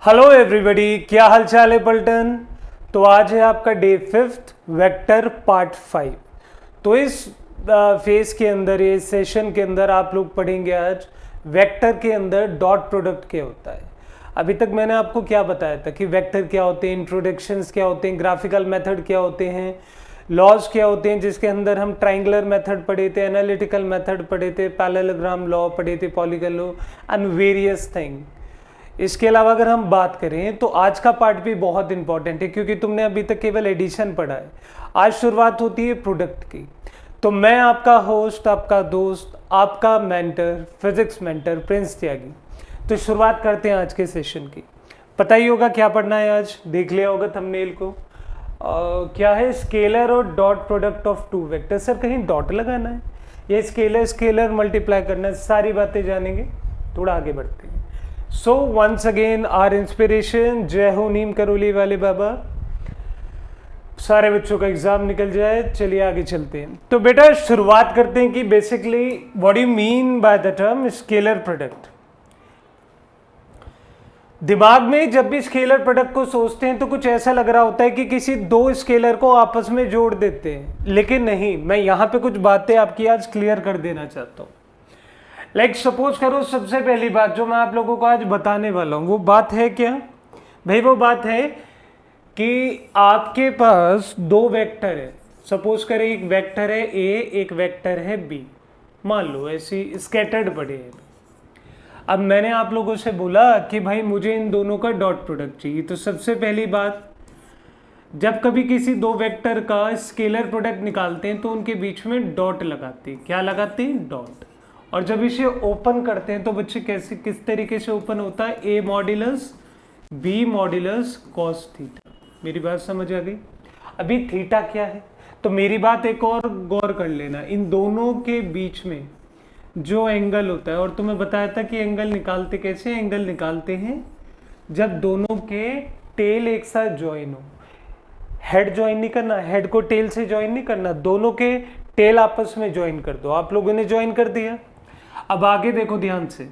Hello everybody, क्या हाल चाल है पलटन। तो आज है आपका डे 5 वेक्टर पार्ट 5। तो इस फेज के अंदर, इस सेशन के अंदर आप लोग पढ़ेंगे आज वेक्टर के अंदर डॉट प्रोडक्ट क्या होता है। अभी तक मैंने आपको क्या बताया था कि वेक्टर क्या होते हैं, इंट्रोडक्शंस क्या होते हैं, ग्राफिकल मेथड क्या होते हैं, लॉज क्या होते हैं, जिसके अंदर हम ट्राइंगुलर मेथड पढ़े थे, एनालिटिकल मेथड पढ़े थे, पैरेललोग्राम लॉ पढ़े थे, polygon law and various thing. इसके अलावा अगर हम बात करें तो आज का पार्ट भी बहुत इंपॉर्टेंट है, क्योंकि तुमने अभी तक केवल एडिशन पढ़ा है। आज शुरुआत होती है प्रोडक्ट की। तो मैं आपका होस्ट, आपका दोस्त, आपका मेंटर, फिजिक्स मेंटर प्रिंस त्यागी। तो शुरुआत करते हैं आज के सेशन की। पता ही होगा क्या पढ़ना है आज, देख लिया होगा थंबनेल को। क्या है, स्केलर और dot product of two vector. Sir कहीं डॉट लगाना है या स्केलर स्केलर मल्टीप्लाई करना है, सारी बातें जानेंगे। थोड़ा आगे बढ़ते हैं। So once again our inspiration, जय हो नीम करोली वाले बाबा। सारे बच्चों का एग्जाम निकल जाए, चलिए आगे चलते हैं। तो बेटा शुरुआत करते हैं कि basically what do you mean by the term scalar product. दिमाग में जब भी स्केलर प्रोडक्ट को सोचते हैं तो कुछ ऐसा लग रहा होता है कि किसी दो स्केलर को आपस में जोड़ देते हैं, लेकिन नहीं। मैं यहाँ पे कुछ बातें आपकी आज क्लियर कर देना चाहता हूँ। लाइक सपोज करो, सबसे पहली बात जो मैं आप लोगों को आज बताने वाला हूँ वो बात है क्या भाई, वो बात है कि आपके पास दो वेक्टर है। सपोज करें एक वेक्टर है ए, एक वेक्टर है बी। मान लो ऐसी स्कैटर्ड पड़े हैं। अब मैंने आप लोगों से बोला कि भाई मुझे इन दोनों का डॉट प्रोडक्ट चाहिए। तो सबसे पहली बात, जब कभी किसी दो वेक्टर का स्केलर प्रोडक्ट निकालते हैं तो उनके बीच में डॉट लगाते हैं। क्या लगाते हैं? डॉट। और जब इसे ओपन करते हैं तो बच्चे कैसे, किस तरीके से ओपन होता है? A modulus B modulus cos theta. मेरी बात समझ आ गई? अभी थीटा क्या है, तो मेरी बात एक और गौर कर लेना। इन दोनों के बीच में जो एंगल होता है, और तुम्हें बताया था कि एंगल निकालते कैसे, एंगल निकालते हैं जब दोनों के टेल एक साथ ज्वाइन हो। हेड ज्वाइन नहीं करना, हेड को टेल से ज्वाइन नहीं करना, दोनों के टेल आपस में ज्वाइन कर दो। आप लोगों ने ज्वाइन कर दिया। अब आगे देखो ध्यान से,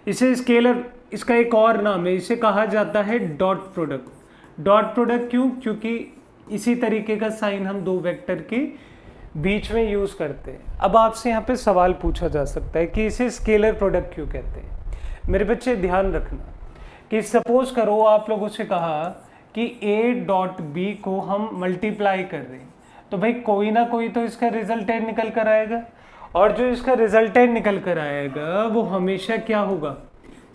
इसे स्केलर, इसका एक और नाम है, इसे कहा जाता है डॉट प्रोडक्ट। डॉट प्रोडक्ट क्यों? क्योंकि इसी तरीके का साइन हम दो वेक्टर के बीच में यूज करते हैं। अब आपसे यहाँ पे सवाल पूछा जा सकता है कि इसे स्केलर प्रोडक्ट क्यों कहते हैं। मेरे बच्चे ध्यान रखना कि सपोज करो आप लोगों से कहा कि ए डॉट बी को हम मल्टीप्लाई कर रहे हैं, तो भाई कोई ना कोई तो इसका रिजल्टेंट निकल कर आएगा, और जो इसका रिजल्टेंट निकल कर आएगा वो हमेशा क्या होगा?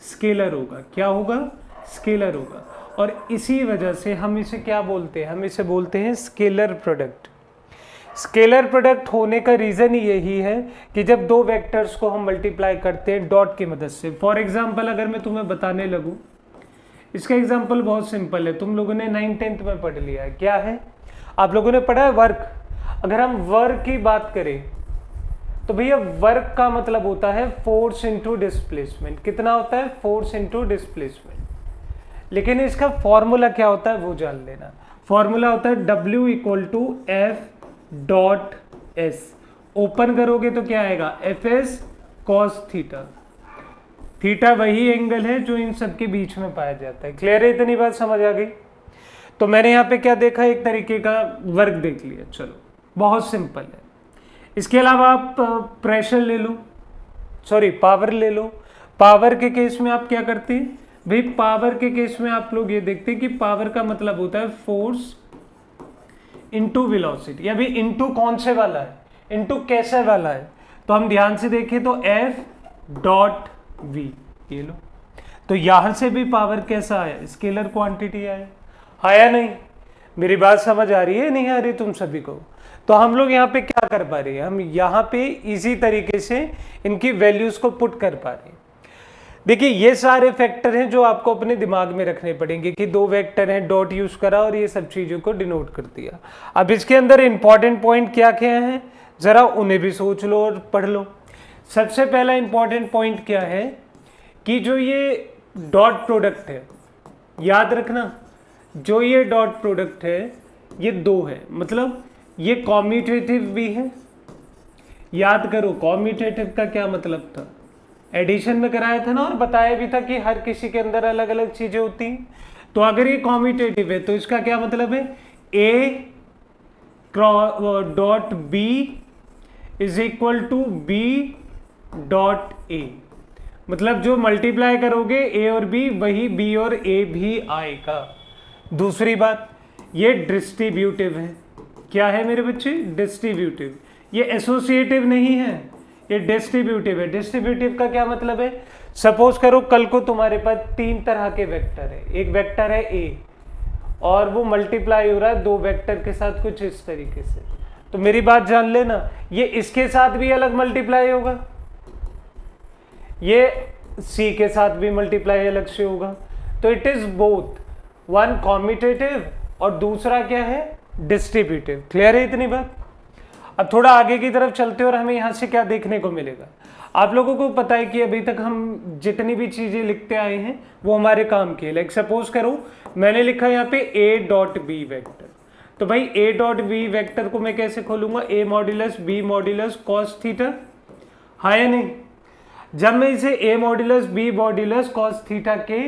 स्केलर होगा। क्या होगा? स्केलर होगा। और इसी वजह से हम इसे क्या बोलते हैं? हम इसे बोलते हैं स्केलर प्रोडक्ट। स्केलर प्रोडक्ट होने का रीज़न यही है कि जब दो वेक्टर्स को हम मल्टीप्लाई करते हैं डॉट की मदद से। फॉर एग्जाम्पल अगर मैं तुम्हें बताने लगूँ, इसका एग्जाम्पल बहुत सिंपल है, तुम लोगों ने 9th-10th में पढ़ लिया है। क्या है? आप लोगों ने पढ़ा है वर्क। अगर हम वर्क की बात करें तो भैया वर्क का मतलब होता है फोर्स इनटू डिस्प्लेसमेंट। कितना होता है? Force into displacement. लेकिन इसका फॉर्मूला क्या होता है वो जान लेना। फॉर्मूला होता है W equal to F dot S. Open करोगे तो क्या आएगा? F S cos theta. Theta वही एंगल है जो इन सब के बीच में पाया जाता है। क्लियर है? इतनी बात समझ आ गई? तो मैंने यहाँ पे क्या देखा, एक तरीके का वर्क देख लिया। चलो बहुत सिंपल है। इसके अलावा आप प्रेशर ले लो, सॉरी पावर ले लो। पावर के केस में आप क्या करते हैं भाई? पावर के केस में आप लोग ये देखते हैं कि पावर का मतलब होता है फोर्स इनटू वेलोसिटी। अभी इनटू कौन से वाला है? इनटू कैसे वाला है? तो हम ध्यान से देखें तो एफ डॉट वी, ये लो। तो यहां से भी पावर कैसा आया? स्केलर क्वांटिटी आया नहीं? मेरी बात समझ आ रही है नहीं आ रही तुम सभी को? तो हम लोग यहाँ पे क्या कर पा रहे हैं? हम यहाँ पे इजी तरीके से इनकी वैल्यूज को पुट कर पा रहे हैं। देखिए ये सारे फैक्टर हैं जो आपको अपने दिमाग में रखने पड़ेंगे कि दो वेक्टर हैं, डॉट यूज करा और ये सब चीजों को डिनोट कर दिया। अब इसके अंदर इंपॉर्टेंट पॉइंट क्या क्या है, जरा उन्हें भी सोच लो और पढ़ लो। सबसे पहला इंपॉर्टेंट पॉइंट क्या है कि जो ये डॉट प्रोडक्ट है, याद रखना, जो ये डॉट प्रोडक्ट है ये दो है, मतलब ये कॉम्यूटेटिव भी है। याद करो कॉम्यूटेटिव का क्या मतलब था? एडिशन में कराया था ना, और बताया भी था कि हर किसी के अंदर अलग अलग चीजें होती हैं। तो अगर ये कॉम्यूटेटिव है तो इसका क्या मतलब है, A dot B is equal to B dot A, मतलब जो मल्टीप्लाई करोगे ए और बी वही बी और ए भी आएगा। दूसरी बात, ये डिस्ट्रीब्यूटिव है। क्या है मेरे बच्चे, डिस्ट्रीब्यूटिव। ये एसोसिएटिव नहीं है, ये डिस्ट्रीब्यूटिव है। डिस्ट्रीब्यूटिव का क्या मतलब है, सपोज करो कल को तुम्हारे पास 3 तरह के वेक्टर है, एक वेक्टर है ए और वो मल्टीप्लाई हो रहा है 2 वेक्टर के साथ कुछ इस तरीके से, तो मेरी बात जान लेना, ये इसके साथ भी अलग मल्टीप्लाई होगा, ये सी के साथ भी मल्टीप्लाई अलग से होगा। तो it is both, one commutative और दूसरा क्या है, डिस्ट्रीब्यूटिव। क्लियर है इतनी बात। अब थोड़ा आगे की तरफ चलते और हमें यहां से क्या देखने को मिलेगा। आप लोगों को पता है कि अभी तक हम जितनी भी चीजें लिखते आए हैं वो हमारे काम की है। लाइक सपोज करो मैंने लिखा यहाँ पे ए डॉट बी वेक्टर, तो भाई ए डॉट बी वेक्टर को मैं कैसे खोलूंगा, A modulus B modulus cos theta, हाँ या नहीं। जब मैं इसे A modulus B modulus cos theta के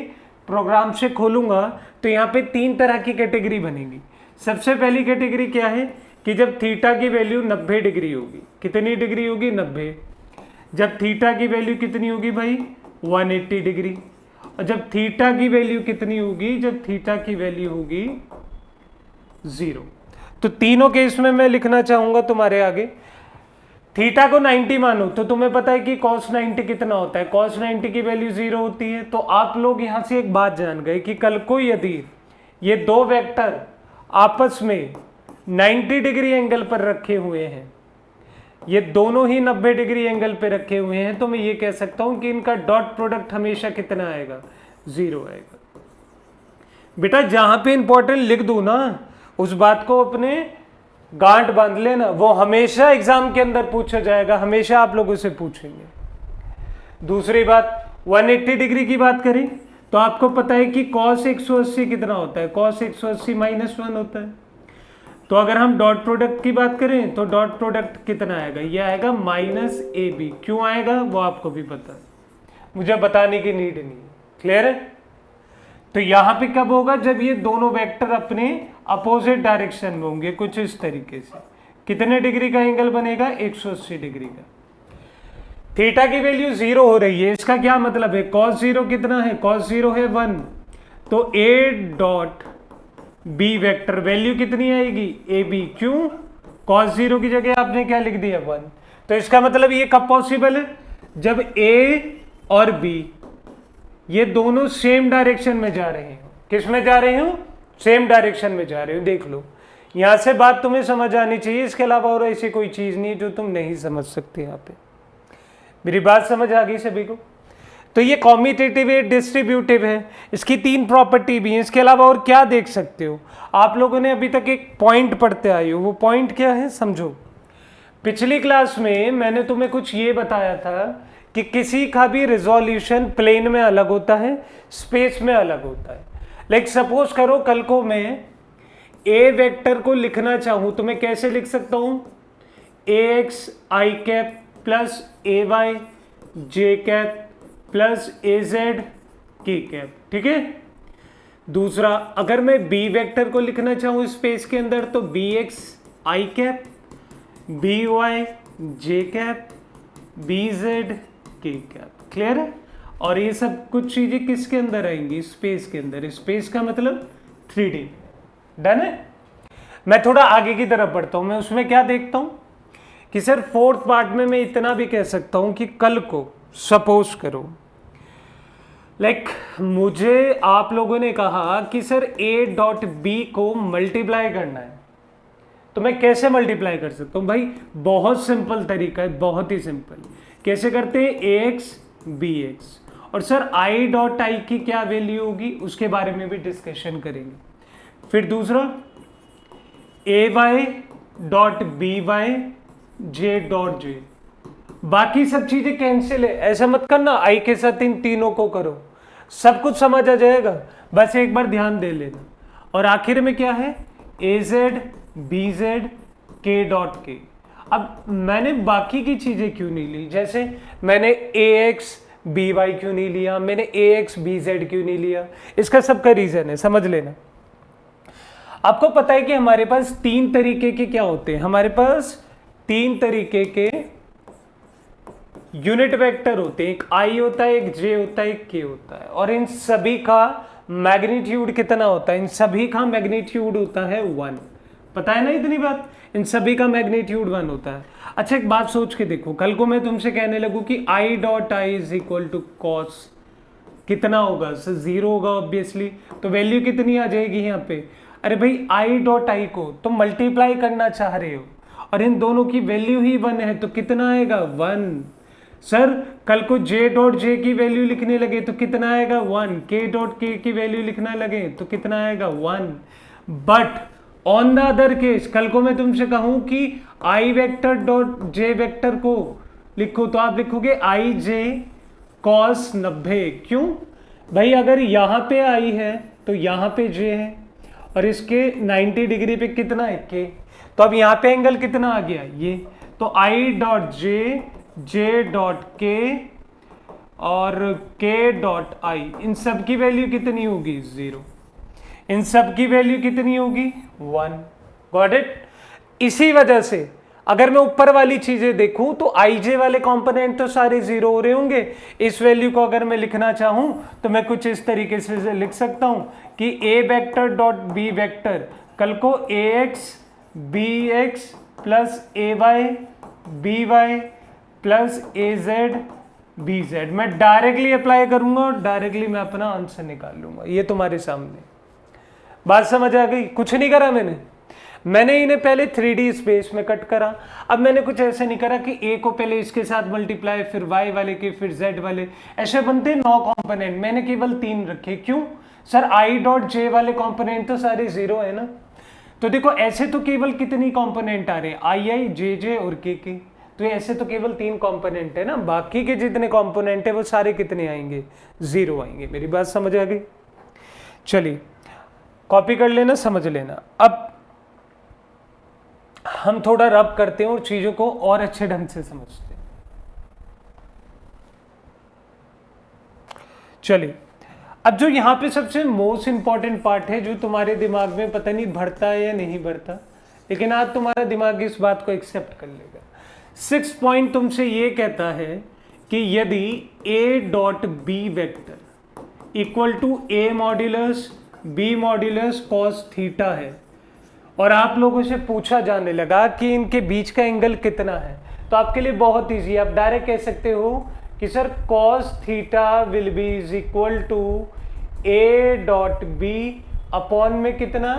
प्रोग्राम से खोलूंगा तो यहाँ पे 3 तरह की कैटेगरी बनेगी। सबसे पहली कैटेगरी क्या है कि जब थीटा की वैल्यू 90 डिग्री होगी, कितनी डिग्री होगी, 90। जब थीटा की वैल्यू कितनी होगी भाई, 180 डिग्री। और जब थीटा की वैल्यू कितनी होगी, जब थीटा की वैल्यू होगी 0। तो तीनों केस में मैं लिखना चाहूंगा तुम्हारे आगे, थीटा को 90 मानो तो तुम्हें पता है कि cos 90 कितना होता है, cos 90 की वैल्यू 0 होती है। तो आप लोग यहां से एक बात जान गए कि कल को यदि ये 2 वेक्टर आपस में 90 डिग्री एंगल पर रखे हुए हैं, ये दोनों ही 90 डिग्री एंगल पे रखे हुए हैं, तो मैं ये कह सकता हूं कि इनका डॉट प्रोडक्ट हमेशा कितना आएगा, 0 आएगा। बेटा जहां पे इंपॉर्टेंट लिख दूं ना, उस बात को अपने गांठ बांध लेना, वो हमेशा एग्जाम के अंदर पूछा जाएगा, हमेशा आप लोगों से पूछेंगे। दूसरी बात, 180 डिग्री की बात करें तो आपको पता है कि cos 180 कितना होता है, cos 180 -1 होता है। तो अगर हम डॉट प्रोडक्ट की बात करें तो डॉट प्रोडक्ट कितना आएगा, ये आएगा -AB। क्यों आएगा वो आपको भी पता है, मुझे बताने की नीड नहीं है। क्लियर है। तो यहां पे कब होगा, जब ये दोनों वेक्टर अपने अपोजिट डायरेक्शन में होंगे, कुछ इस तरीके से। कितने डिग्री का एंगल बनेगा, 180 डिग्री का। थीटा की वैल्यू 0 हो रही है, इसका क्या मतलब है, cos 0 कितना है, cos 0 है 1। तो a dot B vector value कितनी आएगी, AB। क्यों, cos 0 की जगह आपने क्या लिख दिया, 1। तो इसका मतलब ये कब पॉसिबल है, जब A और B ये दोनों सेम डायरेक्शन में जा रहे हो। किस में जा रहे हो, सेम डायरेक्शन में जा रहे हो। देख लो यहां से बात तुम्हें समझ आनी चाहिए, इसके अलावा और ऐसी कोई चीज नहीं जो तुम नहीं समझ सकते। यहाँ पे मेरी बात समझ आ गई सभी को। तो ये कॉम्यूटेटिव है, डिस्ट्रीब्यूटिव है, इसकी 3 प्रॉपर्टी भी है। इसके अलावा और क्या देख सकते हो, आप लोगों ने अभी तक एक पॉइंट पढ़ते आए हो, वो पॉइंट क्या है समझो। पिछली क्लास में मैंने तुम्हें कुछ ये बताया था कि किसी का भी रिजोल्यूशन प्लेन में अलग होता है, स्पेस में अलग होता है। लाइक सपोज करो कल को मैं ए वेक्टर को लिखना चाहूं तो मैं कैसे लिख सकता हूं, ax i cap plus ay j cap plus az k cap. ठीक है। दूसरा, अगर मैं बी वेक्टर को लिखना चाहूं स्पेस के अंदर तो bx i cap by j cap bz k cap. Clear है। और ये सब कुछ चीजें किसके अंदर आएंगी, स्पेस के अंदर। स्पेस का मतलब 3D। डन है। मैं थोड़ा आगे की तरफ बढ़ता हूं, मैं उसमें क्या देखता हूं कि सर 4th पार्ट में मैं इतना भी कह सकता हूं कि कल को सपोज करो लाइक मुझे आप लोगों ने कहा कि सर a डॉट बी को मल्टीप्लाई करना है, तो मैं कैसे मल्टीप्लाई कर सकता हूं भाई, बहुत सिंपल तरीका है, बहुत ही सिंपल। कैसे करते हैं, ax bx। और सर i डॉट आई की क्या वैल्यू होगी उसके बारे में भी डिस्कशन करेंगे। फिर दूसरा ay dot by j dot j। बाकी सब चीजें कैंसिल है, ऐसा मत करना i के साथ इन तीनों को करो, सब कुछ समझ आ जाएगा, बस एक बार ध्यान दे लेना। और आखिर में क्या है, az bz k dot k। अब मैंने बाकी की चीजें क्यों नहीं ली, जैसे मैंने ax बी वाई क्यों नहीं लिया, मैंने ए एक्स बी जेड क्यों नहीं लिया, इसका सबका रीजन है, समझ लेना। आपको पता है कि हमारे पास तीन तरीके के क्या होते हैं, हमारे पास तीन तरीके के यूनिट वेक्टर होते हैं, एक आई होता है, एक जे होता है, एक के होता है, और इन सभी का मैग्नीट्यूड कितना होता है, इन सभी का मैग्नीट्यूड होता है 1। पता है ना इतनी बात, इन सभी का मैग्नीट्यूड 1 होता है। अच्छा एक बात सोच के देखो, कल को मैं तुमसे कहने लगूं कि I dot I is equal to cos, कितना होगा, 0 होगा ऑब्वियसली, तो वैल्यू कितनी आ जाएगी यहाँ पे, अरे भाई आई डॉट आई को तुम मल्टीप्लाई करना चाह रहे हो और इन दोनों की वैल्यू ही 1 है, तो कितना आएगा 1। सर कल को जे डॉट जे की वैल्यू लिखने लगे तो कितना आएगा 1, के डॉट के की वैल्यू लिखने लगे तो कितना आएगा 1। But on the other case, कल को मैं तुमसे कहूं कि आई वेक्टर डॉट जे वेक्टर को लिखो तो आप लिखोगे आई जे कॉस 90। क्यों भाई, अगर यहां पे आई है तो यहां पे जे है और इसके 90 डिग्री पे कितना है के, तो अब यहां पे एंगल कितना आ गया ये, तो I dot J, J dot के और के डॉट आई, इन सब की वैल्यू कितनी होगी 0, इन सब की वैल्यू कितनी होगी 1। Got it. इसी वजह से अगर मैं ऊपर वाली चीजें देखूं तो आई जे वाले कंपोनेंट तो सारे 0 हो रहे होंगे। इस वैल्यू को अगर मैं लिखना चाहूं तो मैं कुछ इस तरीके से लिख सकता हूं कि A vector dot B vector, कल को ए X B X plus A Y B Y plus A Z B Z, मैं डायरेक्टली अप्लाई करूंगा और डायरेक्टली मैं अपना आंसर निकाल लूंगा। ये तुम्हारे सामने बात समझ आ गई। कुछ नहीं करा मैंने इन्हें पहले 3D स्पेस में कट करा। अब मैंने कुछ ऐसे नहीं करा कि ए को पहले इसके साथ मल्टीप्लाई, फिर वाई वाले के, फिर जेड वाले, ऐसे बनते 9 कंपोनेंट, मैंने केवल 3 रखे। क्यों सर, आई डॉट जे वाले कंपोनेंट तो सारे 0 है ना, तो देखो ऐसे तो केवल कितनी कंपोनेंट आ रहे हैं, आई आई जे जे और के, तो ऐसे तो केवल 3 कंपोनेंट है ना, बाकी के जितने कंपोनेंट है वो सारे कितने आएंगे 0 आएंगे। मेरी बात समझ आ गई। चलिए कॉपी कर लेना, समझ लेना। अब हम थोड़ा रब करते हैं और चीजों को और अच्छे ढंग से समझते हैं। चलिए अब जो यहाँ पे सबसे मोस्ट इंपॉर्टेंट पार्ट है, जो तुम्हारे दिमाग में पता नहीं बढ़ता है या नहीं बढ़ता, लेकिन आज तुम्हारा दिमाग इस बात को एक्सेप्ट कर लेगा। 6 पॉइंट तुमसे ये कहता है कि यदि A dot B vector equal to A modulus B modulus cos theta है और आप लोगों से पूछा जाने लगा कि इनके बीच का एंगल कितना है, तो आपके लिए बहुत इजी, आप डायरेक्ट कह सकते हो कि sir cos theta will be is equal to A dot B upon में कितना,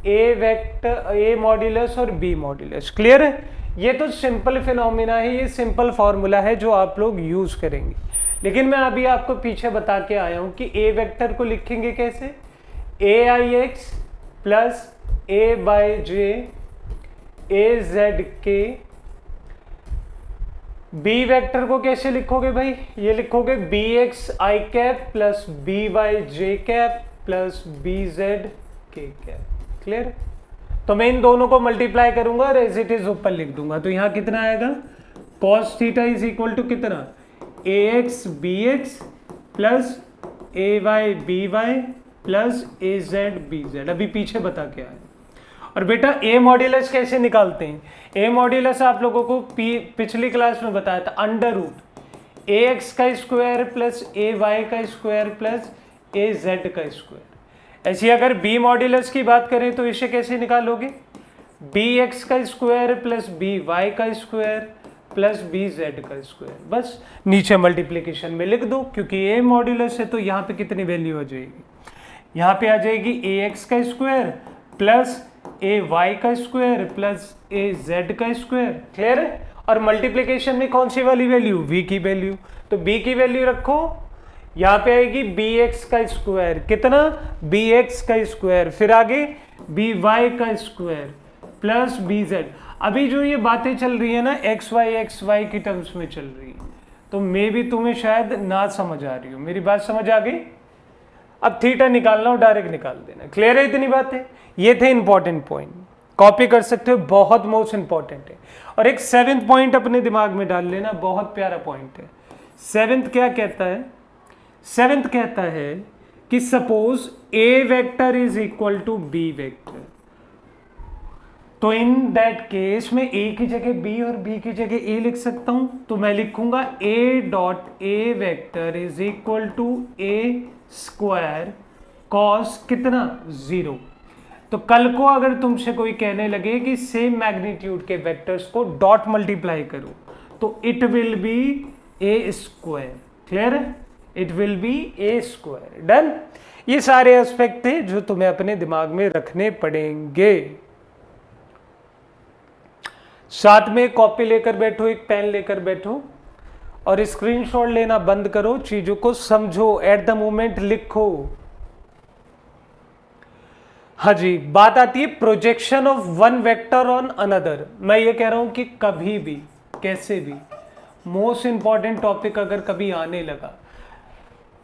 ए वेक्टर ए मॉड्यूलस और बी मॉड्यूलस। क्लियर है? ये तो सिंपल फिनोमिना है, ये सिंपल फॉर्मूला है जो आप लोग यूज करेंगे। लेकिन मैं अभी आपको पीछे बता के आया हूं कि ए वेक्टर को लिखेंगे कैसे, A I X plus A by J A Z K. B vector को कैसे लिखोगे भाई, ये लिखोगे B X I cap plus B Y J cap plus B Z K cap. Clear? तो मैं इन दोनों को मल्टीप्लाई करूंगा और एज इट इज ऊपर लिख दूंगा, तो यहां कितना आएगा, cos theta is equal to कितना, A X B X plus A Y B Y plus A Z B Z. अभी पीछे बता के आए। और बेटा ए मॉड्यूलस कैसे निकालते हैं, ए मॉड्यूलस आप लोगों को पिछली क्लास में बताया था, अंडर रूट ए एक्स का स्क्वायर प्लस ए वाई का स्क्वायर प्लस ए जेड का स्क्वायर। ऐसी अगर बी मॉड्यूलस की बात करें तो इसे कैसे निकालोगे, बी एक्स का स्क्वायर प्लस बी वाई का स्क्वायर प्लस बी जेड का स्क्वायर। बस नीचे मल्टीप्लीकेशन में लिख दो, क्योंकि ए मॉड्यूलस है तो यहाँ पे कितनी वैल्यू आ जाएगी, यहाँ पे आ जाएगी ए एक्स का स्क्वायर प्लस ए वाई का स्क्वायर प्लस ए जेड का स्क्वायर। क्लियर है? और मल्टीप्लीकेशन में कौन सी वाली वैल्यू, v की वैल्यू, तो b की वैल्यू रखो, यहाँ पे आएगी बी एक्स का स्क्वायर, कितना, बी एक्स का स्क्वायर, फिर आगे बी वाई का स्क्वायर प्लस बी जेड। अभी जो ये बातें चल रही है ना एक्स वाई की टर्म्स में चल रही है, तो मे भी तुम्हें शायद ना समझ आ रही हो। मेरी बात समझ आ गई? अब थीटा निकालना हो डायरेक्ट निकाल देना। क्लियर है इतनी बातें? ये थे इंपॉर्टेंट पॉइंट, कॉपी कर सकते हो, बहुत मोस्ट इंपॉर्टेंट है। और एक 7th पॉइंट अपने दिमाग में डाल लेना, बहुत प्यारा पॉइंट है। सेवेंथ क्या कहता है? सेवेंथ कहता है कि suppose A vector is equal to B vector, तो इन दैट केस मैं ए की जगह बी और बी की जगह ए लिख सकता हूं। तो मैं लिखूंगा A dot A vector is equal to A square cos कितना 0। तो कल को अगर तुमसे कोई कहने लगे कि सेम मैग्नीट्यूड के वेक्टर्स को डॉट मल्टीप्लाई करो तो it will be A square. Clear है? It will be A square. Done. ये सारे एस्पेक्ट थे जो तुम्हें अपने दिमाग में रखने पड़ेंगे। साथ में एक कॉपी लेकर बैठो, एक पेन लेकर बैठो और स्क्रीनशॉट लेना बंद करो, चीजों को समझो, एट द मोमेंट लिखो। हाँ जी, बात आती है projection of one vector on another. मैं ये कह रहा हूं कि कभी भी कैसे भी मोस्ट इंपॉर्टेंट टॉपिक अगर कभी आने लगा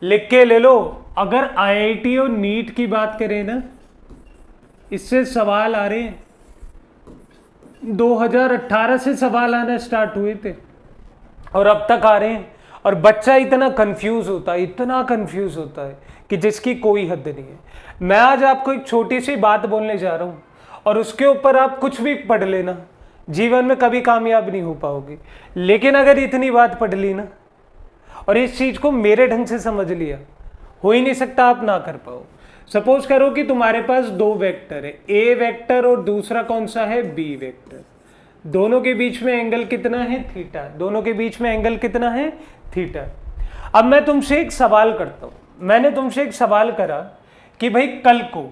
लिख के ले लो। अगर आईआईटी और नीट की बात करें ना, इससे सवाल आ रहे हैं, 2018 से सवाल आना स्टार्ट हुए थे और अब तक आ रहे हैं। और बच्चा इतना कंफ्यूज होता है, इतना कंफ्यूज होता है कि जिसकी कोई हद नहीं है। मैं आज आपको एक छोटी सी बात बोलने जा रहा हूं और उसके ऊपर आप कुछ भी पढ़ लेना, जीवन में कभी कामयाब नहीं हो पाओगे। लेकिन अगर इतनी बात पढ़ ली ना और इस चीज को मेरे ढंग से समझ लिया, हो ही नहीं सकता आप ना कर पाओ। सपोज करो कि तुम्हारे पास दो वेक्टर है, ए वेक्टर और दूसरा कौन सा है, बी वेक्टर। दोनों के बीच में एंगल कितना है, थीटा। दोनों के बीच में एंगल कितना है, थीटा। अब मैं तुमसे एक सवाल करता हूं। मैंने तुमसे एक सवाल करा कि भाई कल को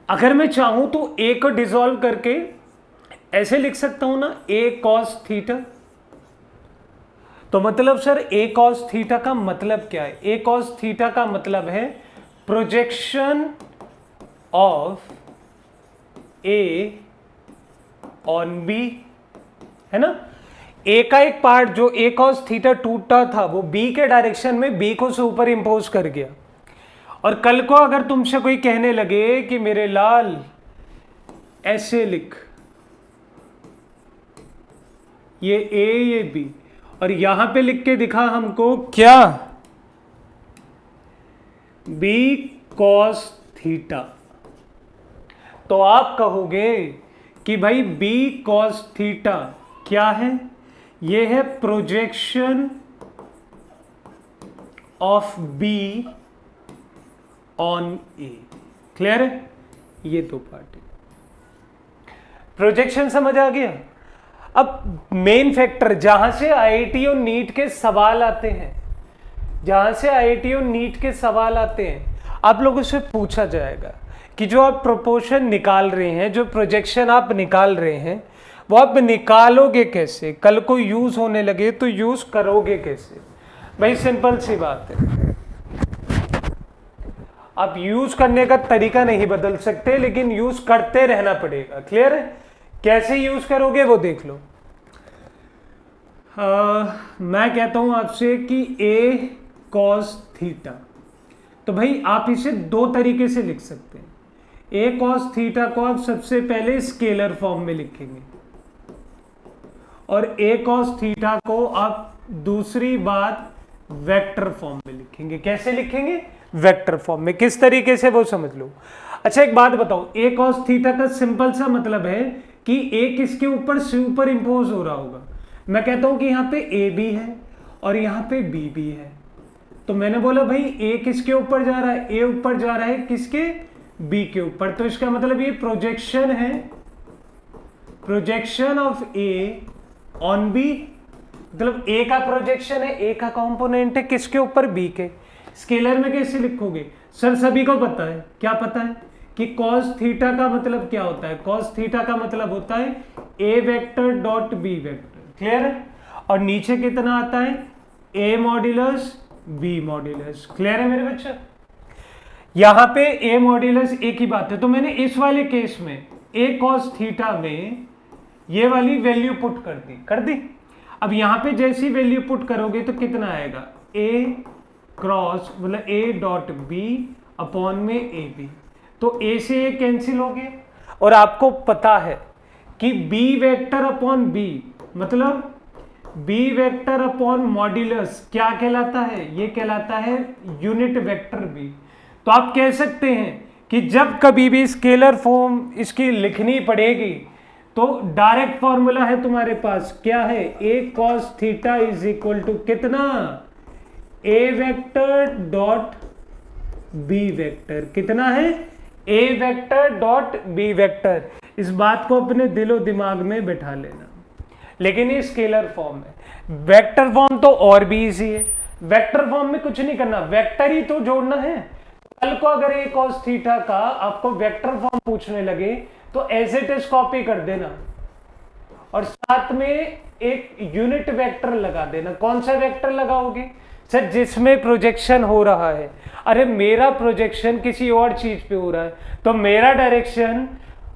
अगर मैं चाहूं तो ए को डिसॉल्व करके ऐसे लिख सकता हूं ना, ए कॉस थीटा। तो मतलब सर ए कॉस थीटा का मतलब क्या है? ए कॉस थीटा का मतलब है projection of A on B, है ना। ए का एक पार्ट जो ए कॉस थीटा टूटा था वो बी के डायरेक्शन में बी को सुपर इंपोज कर गया। और कल को अगर तुमसे कोई कहने लगे कि मेरे लाल ऐसे लिख, ये ए ये बी, और यहां पे लिख के दिखा हमको क्या, बी कॉस थीटा, तो आप कहोगे कि भाई बी कॉस थीटा क्या है? ये है projection of be on A. Clear है? ये दो पार्ट है। प्रोजेक्शन समझ आ गया? अब मेन फैक्टर जहां से आईआईटी और नीट के सवाल आते हैं, जहां से आईआईटी और नीट के सवाल आते हैं, आप लोगों से पूछा जाएगा कि जो आप प्रोपोर्शन निकाल रहे हैं, जो प्रोजेक्शन आप निकाल रहे हैं, वो आप निकालोगे कैसे? कल को यूज होने लगे तो यूज करोगे कैसे? भाई सिंपल सी बात है, आप यूज करने का तरीका नहीं बदल सकते, लेकिन यूज करते रहना पड़ेगा। क्लियर है? कैसे यूज करोगे वो देख लो। मैं कहता हूं आपसे कि ए कॉस थीटा, तो भाई आप इसे दो तरीके से लिख सकते हैं। ए कॉस थीटा को आप सबसे पहले स्केलर फॉर्म में लिखेंगे और ए कॉस थीटा को आप दूसरी बात वेक्टर फॉर्म में लिखेंगे। कैसे लिखेंगे? वेक्टर फॉर्म में। किस तरीके से वो समझ लो। अच्छा एक बात बताओ, ए कॉस थीटा का सिंपल सा मतलब है कि ए किसके ऊपर सुपर इंपोज हो रहा होगा। मैं कहता हूं कि यहाँ पे ए भी है और यहाँ पे बी भी है, तो मैंने बोला भाई ए किसके ऊपर जा रहा है? ए ऊपर जा रहा है किसके? बी के ऊपर। तो इसका मतलब ये प्रोजेक्शन है, projection of A on B, मतलब ए का प्रोजेक्शन है, ए का कंपोनेंट है किसके ऊपर? बी के। स्केलर में कैसे लिखोगे? सर सभी को पता है, क्या पता है कि cos थीटा का मतलब क्या होता है? cos थीटा का मतलब होता है a vector dot B vector. Clear है? और नीचे कितना आता है? a modulus b modulus. Clear है मेरे बच्चे? यहां पे a मॉड्यूलस एक ही बात है। तो मैंने इस वाले केस में a cos थीटा में ये वाली वैल्यू पुट कर दी। अब यहां पे जैसी वैल्यू पुट करोगे तो कितना आएगा? a क्रॉस मतलब a डॉट बी अपॉन में ए बी, तो a से a कैंसिल हो गए। और आपको पता है कि b वेक्टर अपॉन b मतलब बी वेक्टर अपॉन मॉड्यूलस क्या कहलाता है? ये कहलाता है यूनिट वेक्टर बी। तो आप कह सकते हैं कि जब कभी भी स्केलर फॉर्म इसकी लिखनी पड़ेगी तो डायरेक्ट फॉर्मूला है तुम्हारे पास, क्या है? A cos theta is equal to कितना? A vector dot B vector. कितना है? A vector dot B vector. इस बात को अपने दिलो दिमाग में बैठा लेना। लेकिन ये स्केलर फॉर्म है। वेक्टर फॉर्म तो और भी इजी है। वेक्टर फॉर्म में कुछ नहीं करना, वेक्टर ही तो जोड़ना है। कल को अगर ए कॉस थीटा का आपको वेक्टर फॉर्म पूछने लगे तो एज इट इज कॉपी कर देना और साथ में एक यूनिट वेक्टर लगा देना। कौन सा वेक्टर लगाओगे? सर जिसमें प्रोजेक्शन हो रहा है। अरे मेरा प्रोजेक्शन किसी और चीज पे हो रहा है तो मेरा डायरेक्शन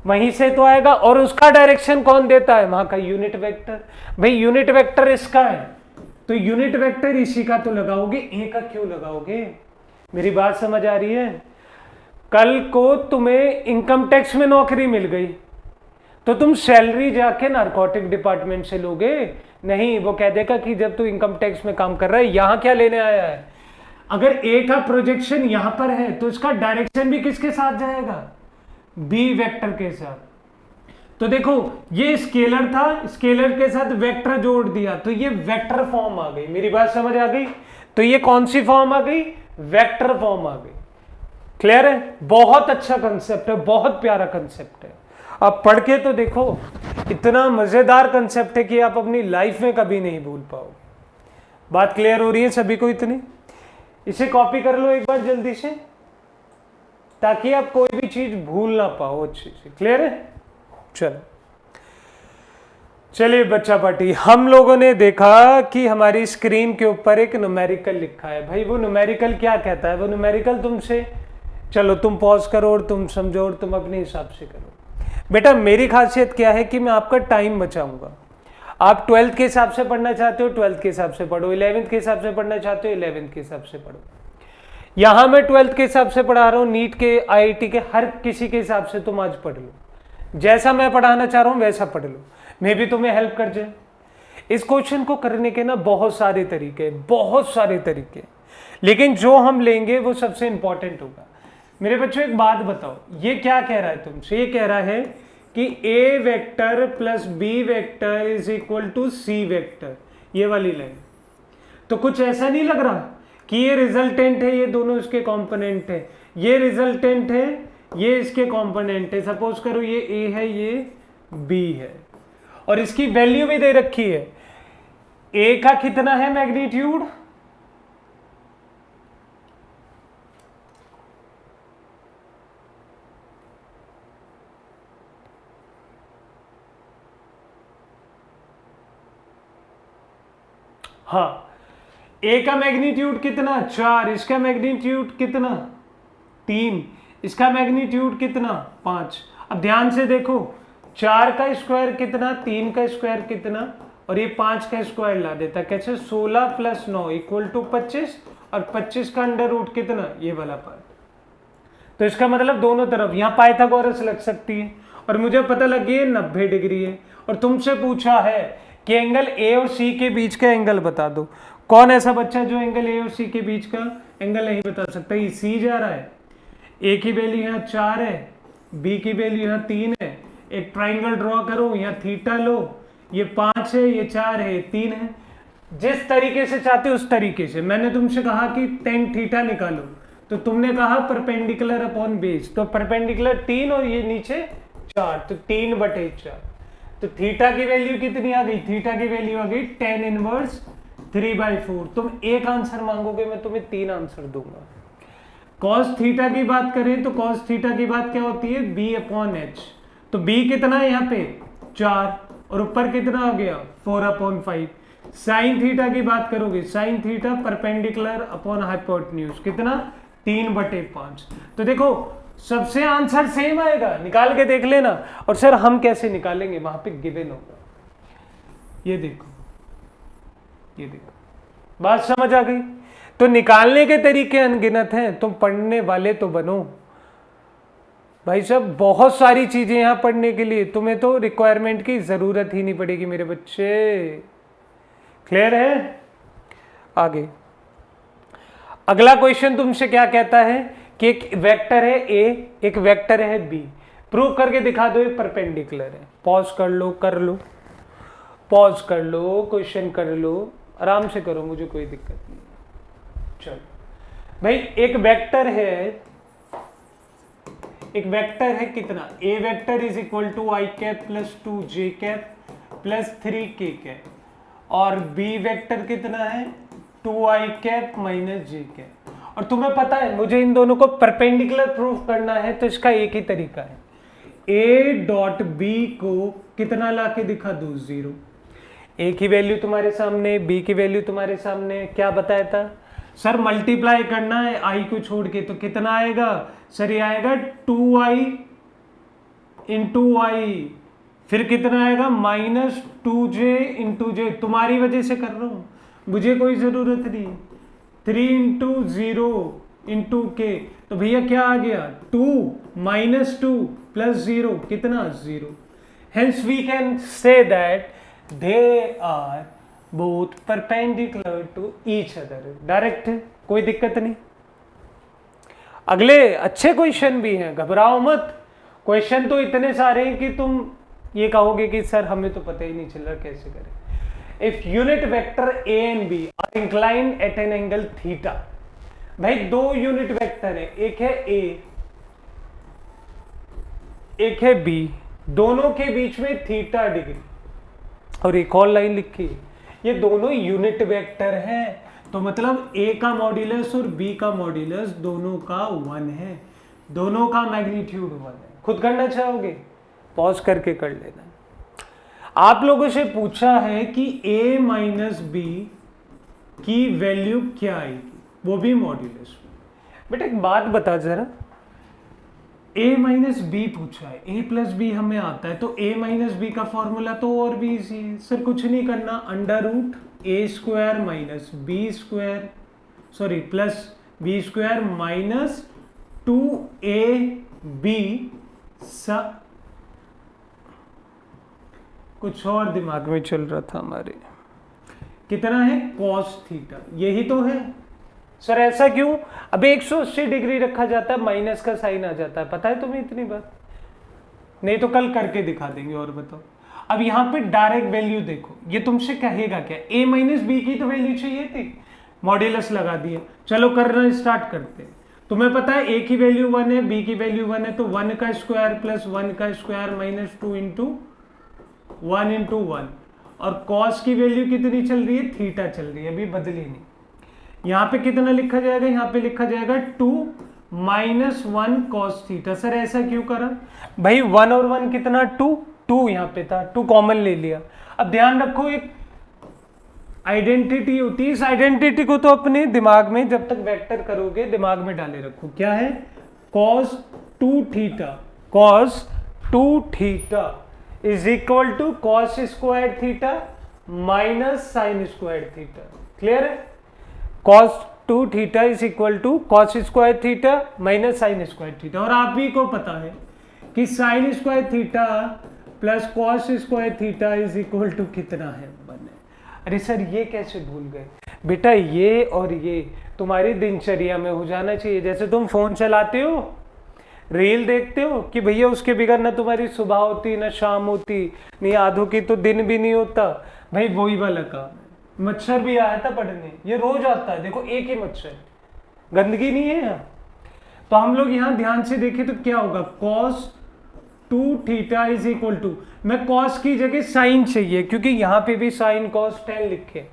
वहीं से तो आएगा, और उसका डायरेक्शन कौन देता है? वहां का यूनिट वेक्टर। भाई यूनिट वेक्टर इसका है तो यूनिट वेक्टर इसी का तो लगाओगे, ए का क्यों लगाओगे? मेरी बात समझ आ रही है? कल को तुम्हें इनकम टैक्स में नौकरी मिल गई तो तुम सैलरी जाके नारकोटिक डिपार्टमेंट से लोगे? नहीं, वो कह देगा कि जब तू इनकम टैक्स में काम कर रहा है यहां क्या लेने आया है। अगर ए का प्रोजेक्शन यहां पर है तो इसका डायरेक्शन भी किसके साथ जाएगा? बी वेक्टर के साथ। तो देखो ये स्केलर था, स्केलर के साथ वेक्टर जोड़ दिया तो ये वेक्टर फॉर्म आ गई। मेरी बात समझ आ गई? तो ये कौन सी फॉर्म आ गई? वेक्टर फॉर्म आ गई। क्लियर है? बहुत अच्छा कंसेप्ट है, बहुत प्यारा कंसेप्ट है। आप पढ़ के तो देखो, इतना मजेदार कंसेप्ट है कि आप अपनी लाइफ में कभी नहीं भूल पाओगे। बात क्लियर हो रही है सभी को इतनी? इसे कॉपी कर लो एक बार जल्दी से ताकि आप कोई भी चीज भूल ना पाओ अच्छे से। क्लियर है? चलो चलिए बच्चा पार्टी, हम लोगों ने देखा कि हमारी स्क्रीन के ऊपर एक न्यूमेरिकल लिखा है। भाई वो न्यूमेरिकल क्या कहता है? वो न्यूमेरिकल तुमसे, चलो तुम पॉज करो और तुम समझो और तुम अपने हिसाब से करो। बेटा मेरी खासियत क्या है कि मैं आपका टाइम बचाऊंगा। आप 12th के हिसाब से पढ़ना चाहते हो 12th के हिसाब से पढ़ो, 11th के हिसाब से पढ़ना चाहते हो 11th के हिसाब से पढ़ो। यहां मैं 12th के हिसाब से पढ़ा रहा हूं, नीट के, आईआईटी के, हर किसी के हिसाब से तुम आज पढ़ लो। जैसा मैं पढ़ाना चाह रहा हूं वैसा पढ़ लो, मैं भी तुम्हें हेल्प कर जाए। इस क्वेश्चन को करने के ना बहुत सारे तरीके, बहुत सारे तरीके, लेकिन जो हम लेंगे वो सबसे इंपॉर्टेंट होगा। मेरे बच्चों एक बात बताओ, ये क्या कह रहा है तुमसे? ये कह रहा है कि A vector plus B vector is equal to C vector, ये वाली लाइन। तो कुछ ऐसा नहीं लग रहा कि ये रिजल्टेंट है, ये दोनों इसके कंपोनेंट है, ये रिजल्टेंट है, ये इसके कंपोनेंट है। सपोज करो ये ए है, ये बी है, और इसकी वैल्यू भी दे रखी है। ए का कितना है मैग्नीट्यूड? हाँ, ए का मैग्नीट्यूड कितना? 4। इसका मैग्नीट्यूड कितना? 3। इसका मैग्नीट्यूड कितना? 5। अब ध्यान से देखो, 4 का स्क्वायर कितना? 3 का स्क्वायर कितना? और ये 5 का स्क्वायर ला देता। कैसे? 16 प्लस 9 इक्वल टू 25, और 25 का अंडर रूट कितना? ये वाला पार्ट। तो इसका मतलब दोनों तरफ यहाँ पाइथागोरस लग सकती है, और मुझे पता लग गई 90 डिग्री है। और तुमसे पूछा है कि एंगल ए और सी के बीच का एंगल बता दो। कौन ऐसा बच्चा जो एंगल ए और सी के बीच का एंगल नहीं बता सकता? ये सी जा रहा है, ए की वैल्यू यहाँ 4 है, बी की वैल्यू यहाँ 3 है। एक ट्राइंगल ड्रॉ करो, यहाँ थीटा लो, ये 5 है, ये 4 है, ये 3 है। जिस तरीके से चाहते उस तरीके से। मैंने तुमसे कहा कि टेन थीटा निकालो, तो तुमने कहा परपेंडिकुलर अपॉन बेस, तो परपेंडिकुलर 3 और ये नीचे 4, तो 3/4। तो थीटा की वैल्यू कितनी आ गई? थीटा की वैल्यू आ गई tan इनवर्स 3/4। तुम एक आंसर मांगोगे, मैं तुम्हें 3 आंसर दूंगा। कॉस थीटा की बात करें तो कॉस थीटा की बात क्या होती है? b/h। तो b कितना है यहाँ पे? 4, और ऊपर कितना हो गया? 4/5। साइन थीटा की बात करोगे, sine theta perpendicular upon hypotenuse कितना? 3/5। तो देखो सबसे आंसर सेम आएगा, निकाल के देख लेना। और सर हम कैसे निकालेंगे? वहां पे गिवन होगा। ये देखो, ये देखो, बात समझ आ गई? तो निकालने के तरीके अनगिनत हैं, तुम पढ़ने वाले तो बनो भाई साहब। बहुत सारी चीजें यहां पढ़ने के लिए, तुम्हें तो रिक्वायरमेंट की जरूरत ही नहीं पड़ेगी मेरे बच्चे। क्लियर है? आगे अगला क्वेश्चन तुमसे क्या कहता है कि एक वेक्टर है ए, एक वेक्टर है बी, प्रूव करके दिखा दो ये परपेंडिकुलर है। पॉज कर लो, पॉज कर लो, क्वेश्चन कर लो, आराम से करो, मुझे कोई दिक्कत नहीं। चलो भाई, एक वेक्टर है कितना, A vector is equal to I cap plus 2 J cap plus 3 K cap, और बी वेक्टर कितना है 2 I cap minus J cap. और तुम्हें पता है मुझे इन दोनों को परपेंडिकुलर प्रूफ करना है, तो इसका एक ही तरीका है, ए डॉट बी को कितना लाके दिखा दो, 0। ए की वैल्यू तुम्हारे सामने, बी की वैल्यू तुम्हारे सामने, क्या बताया था सर, मल्टीप्लाई करना है आई को छोड़ के, तो कितना आएगा सर, ये आएगा 2i इंटू आई, फिर कितना आएगा माइनस 2j इंटू जे, तुम्हारी वजह से कर रहा हूं, मुझे कोई जरूरत नहीं। 3 इंटू 0 इंटू के, तो भैया क्या आ गया 2 माइनस 2 प्लस 0 कितना 0। Hence we can say that they are both perpendicular to each other. Direct है, कोई दिक्कत नहीं। अगले अच्छे क्वेश्चन भी हैं, घबराओ मत, क्वेश्चन तो इतने सारे हैं कि तुम ये कहोगे कि सर हमें तो पता ही नहीं चल रहा कैसे करें। If unit vector A and B are inclined at an angle theta, भाई दो यूनिट वेक्टर है, एक है ए एक है बी, दोनों के बीच में थीटा डिग्री, और एक और लाइन लिखी, ये दोनों यूनिट वेक्टर हैं, तो मतलब ए का मॉड्यूलस और बी का मॉड्यूलस दोनों का 1 है, दोनों का मैग्नीट्यूड 1 है। खुद करना चाहोगे पॉज करके कर लेना। आप लोगों से पूछा है कि a माइनस बी की वैल्यू क्या आएगी, वो भी मॉड्यूलस में। बेटा एक बात बता जरा, a माइनस बी पूछा है, a प्लस बी हमें आता है, तो a माइनस बी का फॉर्मूला तो और भी इजी है सर, कुछ नहीं करना, under root A square minus B square, sorry plus B square minus 2ab, कुछ और दिमाग में चल रहा था हमारे, कितना है cos थीटा, यही तो है सर। ऐसा क्यों, अब 180 डिग्री रखा जाता है, माइनस का साइन आ जाता है, पता है तुम्हें इतनी बात, नहीं तो कल करके दिखा देंगे। और बताओ, अब यहाँ पे डायरेक्ट वैल्यू देखो, ये तुमसे कहेगा क्या, a माइनस बी की तो वैल्यू चाहिए थी, मॉड्यूलस लगा दिया, चलो करना स्टार्ट करते हैं। तुम्हें पता है a की वैल्यू 1 है, b की वैल्यू 1 है, तो 1 का स्क्वायर प्लस 1 का स्क्वायर माइनस 2 इंटू 1 इंटू 1, और cos की वैल्यू कितनी चल रही है, थीटा चल रही है, अभी बदली नहीं। यहाँ पे कितना लिखा जाएगा, यहाँ पे लिखा जाएगा 2 माइनस 1 cos थीटा। सर ऐसा क्यों करा भाई, 1 और 1 कितना 2 यहाँ पे था, 2 कॉमन ले लिया। अब ध्यान रखो, एक आइडेंटिटी होती है, इस आइडेंटिटी को तो अपने दिमाग में जब तक वेक्टर करोगे दिमाग में डाले रखो, क्या है cos 2 theta, cos 2 theta is equal to cos square theta minus sine square theta. Clear है, cos 2 theta is equal to cos square theta minus sine square theta. और आप भी को पता है कि sine square theta plus cos square theta is equal to कितना है, 1 है। अरे सर ये कैसे भूल गए बेटा, ये और ये तुम्हारी दिनचर्या में हो जाना चाहिए। जैसे तुम फोन चलाते हो, रील देखते हो कि भैया उसके बगैर ना तुम्हारी सुबह होती ना शाम होती, नहीं आधों की तो दिन भी नहीं होता, भाई वही वाला काम है। मच्छर भी आया था पढ़ने, ये रोज आता है, देखो एक ही मच्छर, गंदगी नहीं है यहाँ। तो हम लोग यहाँ ध्यान से देखें तो क्या होगा, cos 2 theta is equal to, मैं cos की जगह साइन चाहिए, क्योंकि यहाँ पे भी साइन cos 10 लिखे,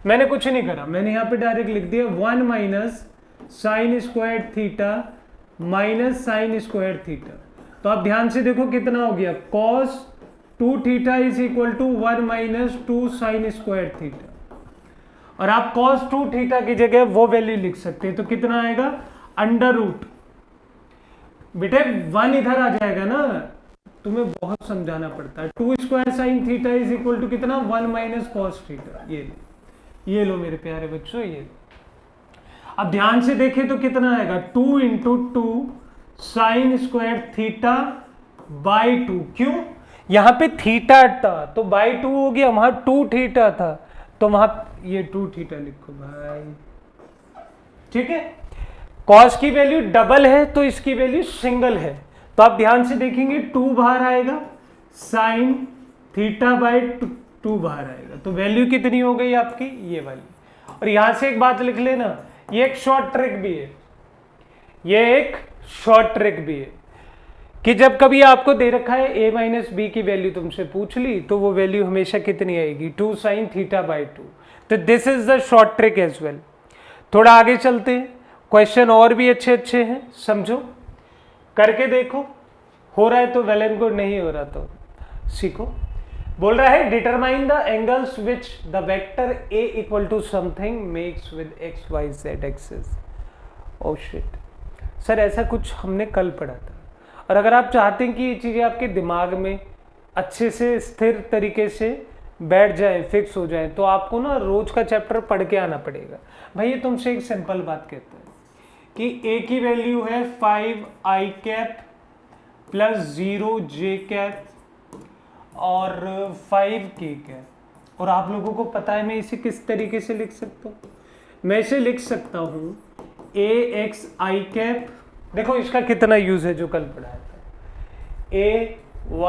मैंने कुछ नहीं करा, मैंने यहाँ पे डायरेक्ट लिख दिया 1 minus sine square theta minus sine square theta. तो आप ध्यान से देखो कितना हो गया, cos 2 theta is equal to 1 minus 2 sine square theta, और आप cos 2 थीटा की जगह वो वैल्यू लिख सकते हैं, तो कितना आएगा अंडर रूट, बेटे 1 इधर आ जाएगा ना, तुम्हें बहुत समझाना पड़ता है। 2 square sine theta is equal to कितना, 1 माइनस cos थीटा। ये लो मेरे प्यारे बच्चों, ये लो। अब ध्यान से देखें तो कितना आएगा, 2 into 2 sine square theta by 2। क्यों, यहाँ पे थीटा था तो बाई 2 हो गया, वहां 2 थीटा था तो वहां ये 2 थीटा लिखो भाई, ठीक है। कॉस की वैल्यू डबल है तो इसकी वैल्यू सिंगल है, तो आप ध्यान से देखेंगे 2 बाहर आएगा, साइन थीटा बाई 2 बाहर आएगा, तो वैल्यू कितनी हो गई आपकी ये वाली। और यहां से एक बात लिख लेना, ये एक शॉर्ट ट्रिक भी है, ये एक शॉर्ट ट्रिक भी है कि जब कभी आपको दे रखा है a माइनस बी की वैल्यू तुमसे पूछ ली, तो वो वैल्यू हमेशा कितनी आएगी 2 साइन थीटा बाई 2। तो this is the short trick as well. थोड़ा आगे चलते हैं, क्वेश्चन और भी अच्छे अच्छे हैं, समझो करके देखो, हो रहा है तो वेल एंड गुड, नहीं हो रहा तो सीखो। बोल रहा है determine the angles which the vector a equal to something makes with X Y Z axis. Oh shit sir, ऐसा कुछ हमने कल पढ़ा था। और अगर आप चाहते हैं कि ये चीज़ें आपके दिमाग में अच्छे से स्थिर तरीके से बैठ जाए, फिक्स हो जाए, तो आपको ना रोज का चैप्टर पढ़ के आना पड़ेगा। भाई ये तुमसे एक सिंपल बात कहते हैं कि a की वैल्यू है 5i cap plus 0j cap और 5k कैप, और आप लोगों को पता है मैं इसे किस तरीके से लिख सकता हूँ, मैं इसे लिख सकता हूँ axi कैप, देखो इसका कितना यूज है जो कल पढ़ाया था,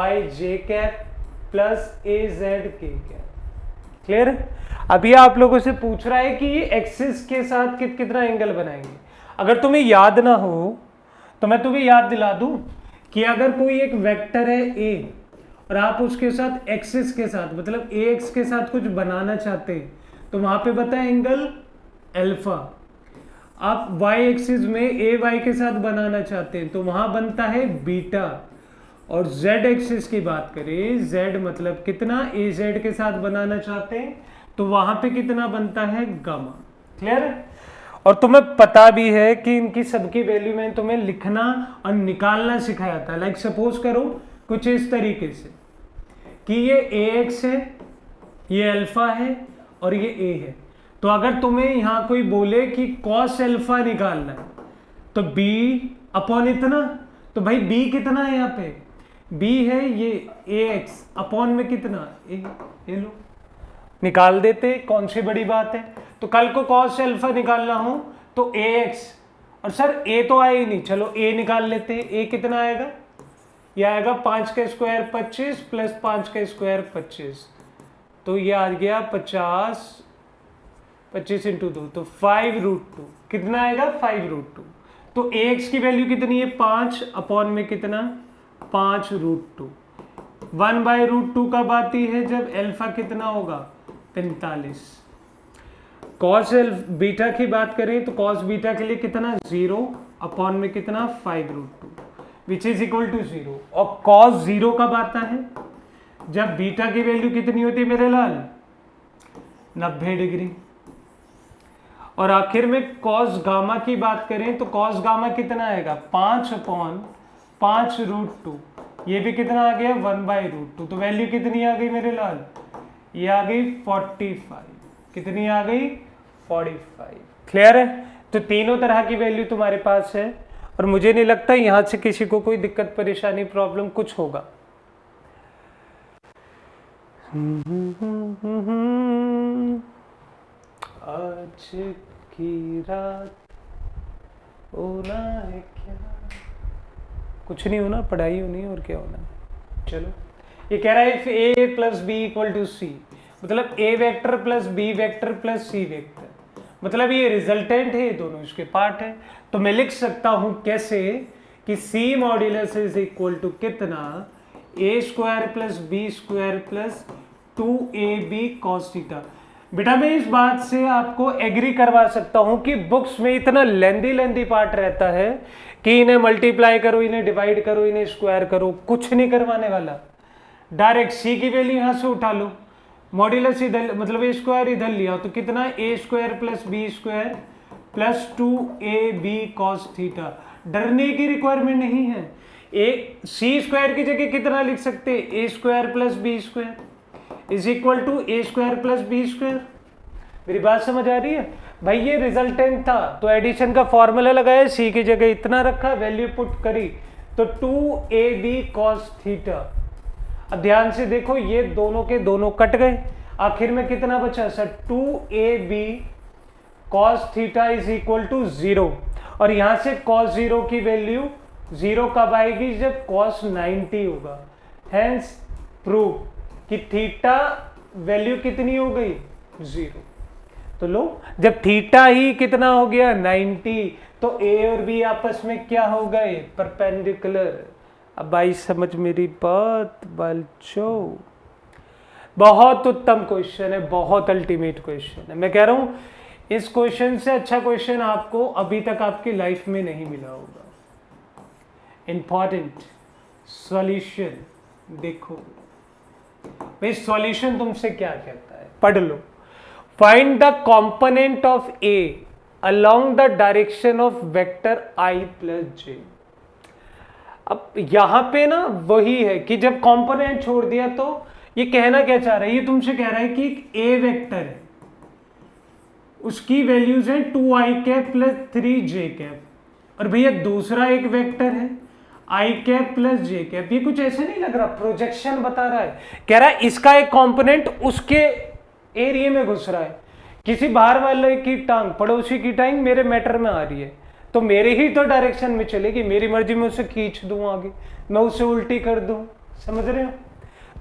ayj cap plus azk cap. Clear है? अभी आप लोगों से पूछ रहा है कि ये एक्सिस के साथ कितना एंगल बनाएंगे। अगर तुम्हें याद ना हो तो मैं तुम्हें याद दिला दूं कि अगर कोई एक वेक्टर है a और आप उसके साथ एक्सिस के साथ मतलब ax के साथ कुछ बनाना चाहते हैं, तो वहां पे बता एंगल अल्फा। आप y एक्सिस में ay के साथ बनाना चाहते हैं तो वहां बनता है बीटा, और z एक्सिस की बात करें, z मतलब कितना az के साथ बनाना चाहते हैं तो वहां पे कितना बनता है गामा। क्लियर है? और तुम्हें पता भी है कि इनकी सबकी वैल्यू में तुम्हें लिखना और निकालना सिखाया था। लाइक सपोज करो कुछ इस तरीके से कि ये ax है, ये अल्फा है और ये a है, तो अगर तुम्हें यहां कोई बोले कि cos अल्फा निकालना है तो b अपॉन इतना, तो भाई b कितना है यहाँ पे, b है ये ax अपॉन में कितना a, ये लो निकाल देते, कौन सी बड़ी बात है। तो कल को cos अल्फा निकालना हो तो ax, और सर a तो आए ही नहीं, चलो a निकाल लेते हैं, a कितना आएगा, ये आएगा 5 का स्क्वायर 25 प्लस 5 का स्क्वायर 25, तो ये आ गया 50, 25 इंटू 2 तो 5√2, कितना आएगा 5√2। तो ax की वैल्यू कितनी है 5 अपॉन में कितना 5√2, 1/√2 कब आती है जब अल्फा कितना होगा 45। कॉस बीटा की बात करें तो कॉस बीटा के लिए कितना 0 अपॉन में कितना 5√2 विच इज इक्वल टू 0, और कॉस 0 कब आता है जब बीटा की वैल्यू कितनी होती है मेरे लाल 90 डिग्री। और आखिर में कॉस गामा की बात करें तो कॉस गामा कितना आएगा 5 अपॉन 5√2, ये भी कितना आ गया 1/√2, तो वैल्यू कितनी आ गई मेरे लाल, ये आ गई 45, कितनी आ गई 45। क्लियर है? तो तीनों तरह की वैल्यू तुम्हारे पास है, और मुझे नहीं लगता यहां से किसी को कोई दिक्कत परेशानी प्रॉब्लम कुछ होगा। आज की रात होना है क्या, कुछ नहीं होना, पढ़ाई होनी है और क्या होना है। चलो ये कह रहा है if a plus B equal to C, मतलब a vector plus b vector plus c vector, मतलब ये रिजल्टेंट है, ये दोनों इसके पार्ट है। तो मैं लिख सकता हूं कैसे कि c modulus is equal to कितना a square plus b square plus 2ab cos theta. बेटा मैं इस बात से आपको एग्री करवा सकता हूं कि बुक्स में इतना लेंदी पार्ट रहता है कि इन्हें मल्टीप्लाई करो, इन्हें डिवाइड करो, इन्हें स्क्वायर करो, कुछ नहीं करवाने वाला। डायरेक्ट c की वैल्यू यहां से उठा लो, मॉड्यूलस इधर मतलब a स्क्वायर इधर लिया तो कितना a square plus b square plus 2ab cos theta. डरने की रिक्वायरमेंट नहीं है, c स्क्वायर की जगह कितना लिख सकते हैं a square plus b square is equal to a square plus b square. मेरी बात समझ आ रही है भाई? ये रिजल्टेंट था तो एडिशन का फॉर्मूला लगाया, c की जगह इतना रखा, वैल्यू पुट करी तो 2ab cos थीटा। अब ध्यान से देखो ये दोनों के दोनों कट गए, आखिर में कितना बचा sir 2ab cos theta is equal to 0, और यहां से cos 0 की वैल्यू 0 कब आएगी जब cos 90 होगा। हेंस प्रूव कि थीटा वैल्यू कितनी हो गई 0। तो लो जब थीटा ही कितना हो गया 90, तो ए और बी आपस में क्या हो गए परपेंडिकुलर। अब भाई समझ मेरी बात बच्चों, बहुत उत्तम क्वेश्चन है, बहुत अल्टीमेट क्वेश्चन है। मैं कह रहा हूं इस क्वेश्चन से अच्छा क्वेश्चन आपको अभी तक आपकी लाइफ में नहीं मिला होगा। इंपॉर्टेंट सॉल्यूशन देखो भाई, सॉल्यूशन तुमसे क्या कहता है, पढ़ लो। Find the component of A along the direction of vector I plus J. अब यहां पे ना वही है कि जब कंपोनेंट छोड़ दिया तो ये कहना क्या चाह रहा है, ये तुमसे कह रहा है कि ए वेक्टर है, उसकी वैल्यूज है 2i cap plus 3j cap, और भैया दूसरा एक वेक्टर है i cap plus j cap. ये कुछ ऐसे नहीं लग रहा, प्रोजेक्शन बता रहा है, कह रहा है इसका एक कंपोनेंट उसके एरिया में घुस रहा है। किसी बाहर वाले की टांग पड़ोसी की टांग मेरे मैटर में आ रही है, तो मेरे ही तो डायरेक्शन में चलेगी, मेरी मर्जी में उसे खींच दूं आगे, मैं उसे उल्टी कर दूं, समझ रहे हो।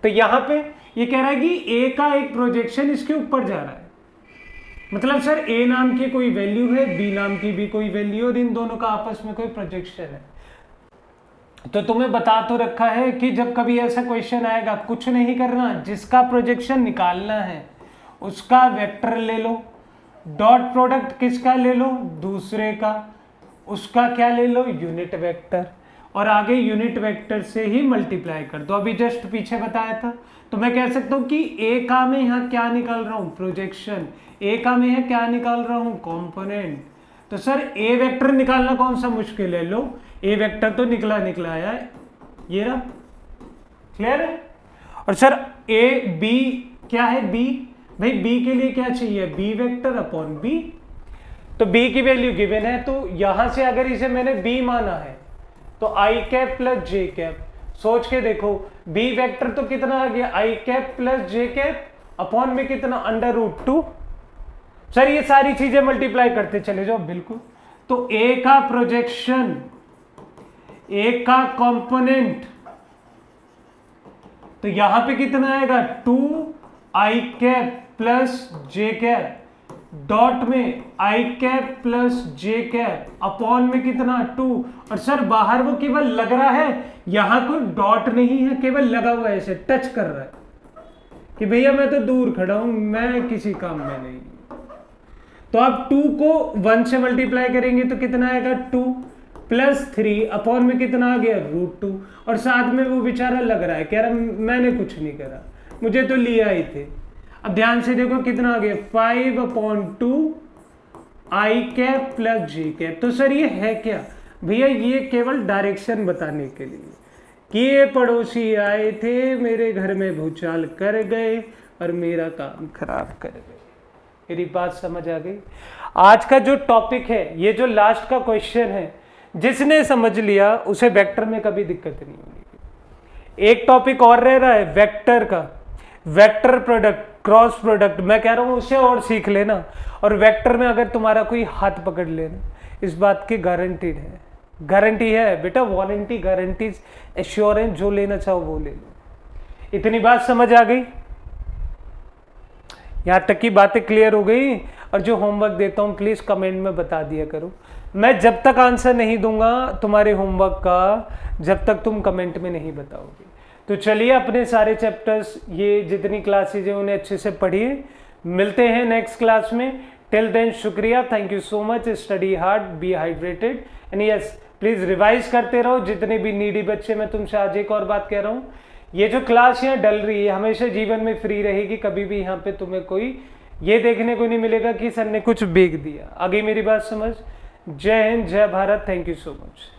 तो यहां पे ये कह रहा है कि ए का एक प्रोजेक्शन इसके ऊपर जा रहा है, मतलब सर ए नाम की कोई वैल्यू है, बी नाम की भी कोई वैल्यू, और इन दोनों का आपस में कोई प्रोजेक्शन है। तो तुम्हें बता तो रखा है कि जब कभी ऐसा क्वेश्चन आएगा कुछ नहीं करना, जिसका प्रोजेक्शन निकालना है उसका वेक्टर ले लो, डॉट प्रोडक्ट किसका ले लो दूसरे का, उसका क्या ले लो यूनिट वेक्टर, और आगे यूनिट वेक्टर से ही मल्टीप्लाई कर दो। अभी जस्ट पीछे बताया था। तो मैं कह सकता हूं कि ए का में यहाँ क्या निकाल रहा हूं प्रोजेक्शन, ए का में है क्या निकाल रहा हूं कंपोनेंट। तो सर ए वेक्टर निकालना कौन सा मुश्किल है, लो ए वेक्टर तो निकला आया है, ये रहा, क्लियर है। और सर ए बी क्या है बी, भाई बी के लिए क्या चाहिए बी वेक्टर अपॉन बी, तो बी की वैल्यू गिवन है, तो यहां से अगर इसे मैंने बी माना है तो आई कैप प्लस जे कैप, सोच के देखो बी वेक्टर तो कितना आ गया आई कैप प्लस जे कैप अपॉन में कितना √2। सर ये सारी चीजें मल्टीप्लाई करते चले जाओ, बिल्कुल। तो ए का प्रोजेक्शन, ए का कंपोनेंट, तो यहां पे कितना आएगा 2i कैप प्लस जे कैप, डॉट में i cap plus J cap upon में कितना 2, और सर बाहर वो केवल लग रहा है, यहां कोई डॉट नहीं है, केवल लगा हुआ है, ऐसे टच कर रहा है कि भैया मैं तो दूर खड़ा हूं, मैं किसी काम में नहीं। तो आप 2 को 1 से मल्टीप्लाई करेंगे तो कितना आएगा 2 प्लस 3 अपॉन में कितना आ गया √2, और साथ में वो बेचारा लग रहा है, कह रहा मैंने कुछ नहीं करा, मुझे तो लिया ही थे। अब ध्यान से देखो कितना आ गया 5/2 आई कैप प्लस जी कैप। तो सर ये है क्या भैया, ये केवल डायरेक्शन बताने के लिए कि ये पड़ोसी आए थे मेरे घर में भूचाल कर गए और मेरा काम खराब कर गए। मेरी बात समझ आ गई। आज का जो टॉपिक है, ये जो लास्ट का क्वेश्चन है, जिसने समझ लिया उसे वेक्टर में कभी दिक्कत नहीं होगी। एक टॉपिक और रह रहा है वेक्टर का, वेक्टर प्रोडक्ट, क्रॉस प्रोडक्ट, मैं कह रहा हूं उसे और सीख लेना, और वेक्टर में अगर तुम्हारा कोई हाथ पकड़ लेना, इस बात की गारंटीड है, गारंटी है बेटा, वारंटी गारंटी एश्योरेंस, जो लेना चाहो वो ले लो। इतनी बात समझ आ गई, यहां तक की बातें क्लियर हो गई। और जो होमवर्क देता हूं प्लीज कमेंट में बता दिया करो, मैं जब तक आंसर नहीं दूंगा तुम्हारे होमवर्क का, जब तक तुम कमेंट में नहीं बताओगे। तो चलिए अपने सारे चैप्टर्स, ये जितनी क्लासेज हैं उन्हें अच्छे से पढ़िए। मिलते हैं नेक्स्ट क्लास में। टिल देन शुक्रिया, thank you so much. Study hard, be hydrated, and yes please revise करते रहो। जितने भी नीडी बच्चे, मैं तुमसे आज एक और बात कह रहा हूँ, ये जो क्लास यहाँ डल रही है हमेशा जीवन में फ्री रहेगी, कभी भी यहाँ पे तुम्हें कोई ये देखने को नहीं मिलेगा कि सर ने कुछ बेच दिया। आगे मेरी बात समझ। जय हिंद, जय Bharat, thank you so much.